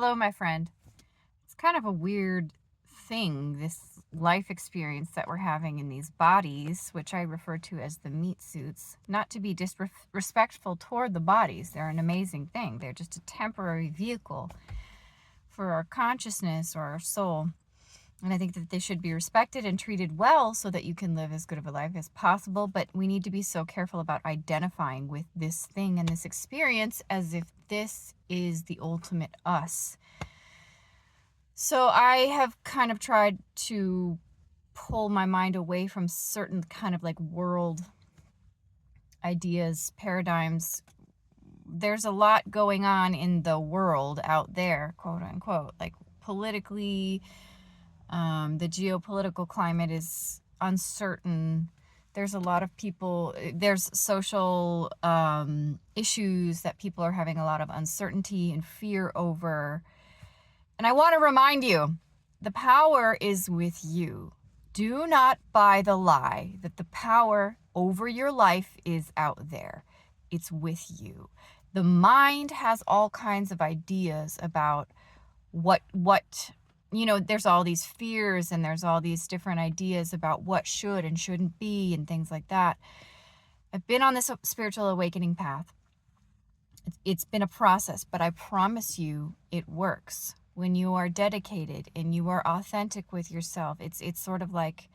Hello, my friend. It's kind of a weird thing, this life experience that we're having in these bodies, which I refer to as the meat suits. Not to be disrespectful toward the bodies, they're an amazing thing. They're just a temporary vehicle for our consciousness or our soul. And I think that they should be respected and treated well so that you can live as good of a life as possible. But we need to be so careful about identifying with this thing and this experience as if this is the ultimate us. So I have kind of tried to pull my mind away from certain kind of like world ideas, paradigms. There's a lot going on in the world out there, quote unquote, like politically. The geopolitical climate is uncertain. There's a lot of people, there's social issues that people are having a lot of uncertainty and fear over. And I want to remind you, the power is with you. Do not buy the lie that the power over your life is out there. It's with you. The mind has all kinds of ideas about what there's all these fears and there's all these different ideas about what should and shouldn't be and things like that. I've been on this spiritual awakening path. It's been a process, but I promise you it works. When you are dedicated and you are authentic with yourself, it's sort of like,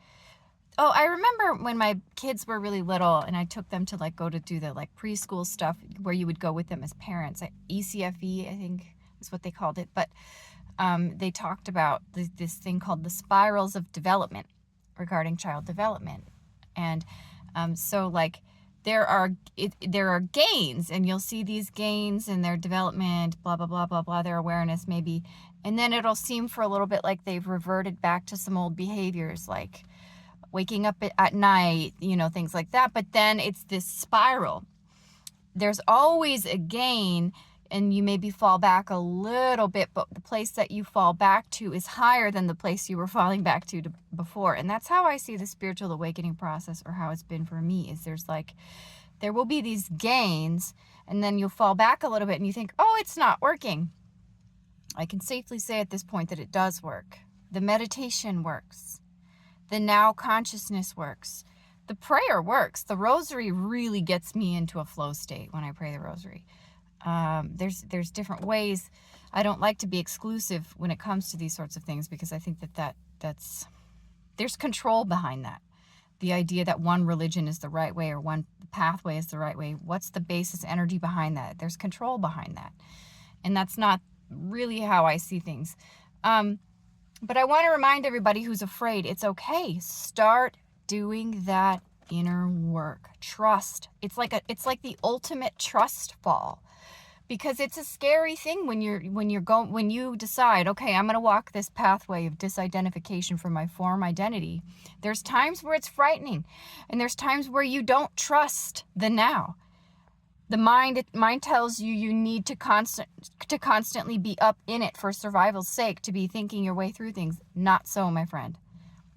oh, I remember when my kids were really little and I took them to go to do the preschool stuff where you would go with them as parents. ECFE, I think is what they called it. But they talked about this thing called the spirals of development regarding child development. And there are gains, and you'll see these gains in their development, blah, blah, blah, blah, blah, their awareness maybe. And then it'll seem for a little bit like they've reverted back to some old behaviors, like waking up at night, things like that. But then it's this spiral. There's always a gain, and you maybe fall back a little bit, but the place that you fall back to is higher than the place you were falling back to before. And that's how I see the spiritual awakening process, or how it's been for me, is there will be these gains, and then you'll fall back a little bit and you think, oh, it's not working. I can safely say at this point that it does work. The meditation works. The now consciousness works. The prayer works. The rosary really gets me into a flow state when I pray the rosary. There's different ways. I don't like to be exclusive when it comes to these sorts of things, because I think that's there's control behind that. The idea that one religion is the right way or one pathway is the right way. What's the basis energy behind that? There's control behind that. And that's not really how I see things. But I want to remind everybody who's afraid, it's okay. Start doing that inner work. Trust. It's like the ultimate trust fall. Because it's a scary thing when you decide, okay, I'm going to walk this pathway of disidentification from my form identity. There's times where it's frightening, and there's times where you don't trust the now. The mind tells you need to constantly be up in it for survival's sake, to be thinking your way through things. Not so, my friend.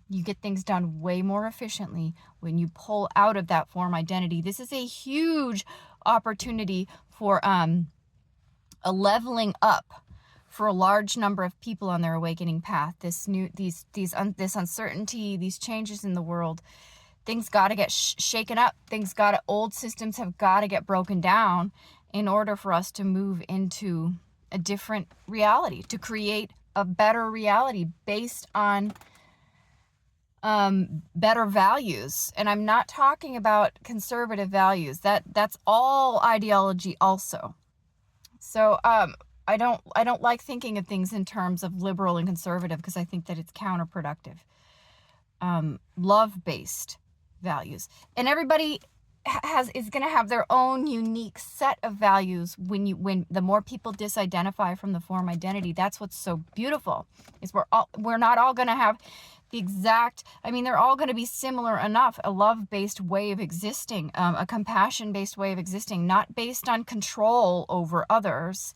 You get things done way more efficiently when you pull out of that form identity. This is a huge opportunity for a leveling up for a large number of people on their awakening path. This uncertainty, these changes in the world, things got to get shaken up. Old systems have got to get broken down in order for us to move into a different reality, to create a better reality based on better values. And I'm not talking about conservative values. That's all ideology also. So I don't like thinking of things in terms of liberal and conservative, because I think that it's counterproductive. Love-based values, and everybody is going to have their own unique set of values. When the more people disidentify from the form identity, that's what's so beautiful. Is we're not all going to have the exact. I mean, they're all going to be similar enough. A love-based way of existing, a compassion-based way of existing, not based on control over others.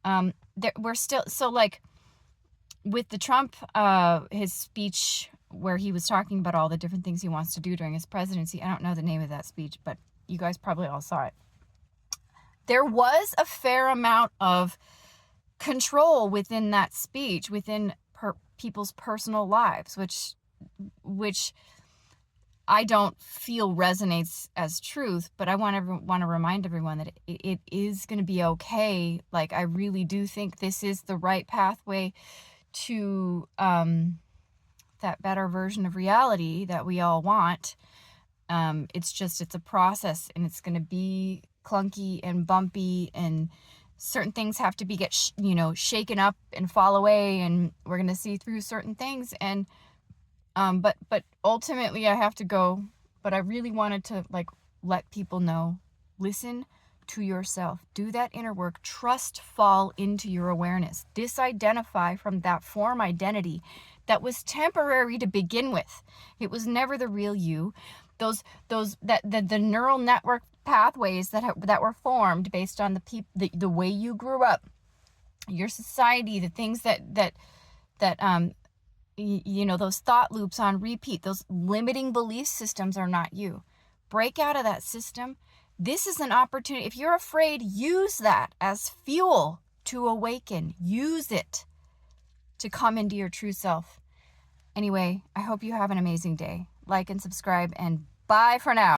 We're still so with the Trump, his speech where he was talking about all the different things he wants to do during his presidency. I don't know the name of that speech, but you guys probably all saw it. There was a fair amount of control within that speech, within people's personal lives, which I don't feel resonates as truth, but I want to remind everyone that it is going to be okay. Like, I really do think this is the right pathway to that better version of reality that we all want. It's a process, and it's going to be clunky and bumpy, and certain things have to be shaken up and fall away, and we're going to see through certain things. And but ultimately I have to go. But I really wanted to let people know, listen to yourself, do that inner work, trust fall into your awareness, disidentify from that form identity that was temporary to begin with. It was never the real you. The neural network pathways that were formed based on the way you grew up, your society, the things that those thought loops on repeat, those limiting belief systems are not you. Break out of that system. This is an opportunity. If you're afraid, use that as fuel to awaken. Use it to come into your true self. Anyway, I hope you have an amazing day. Like and subscribe, and bye for now.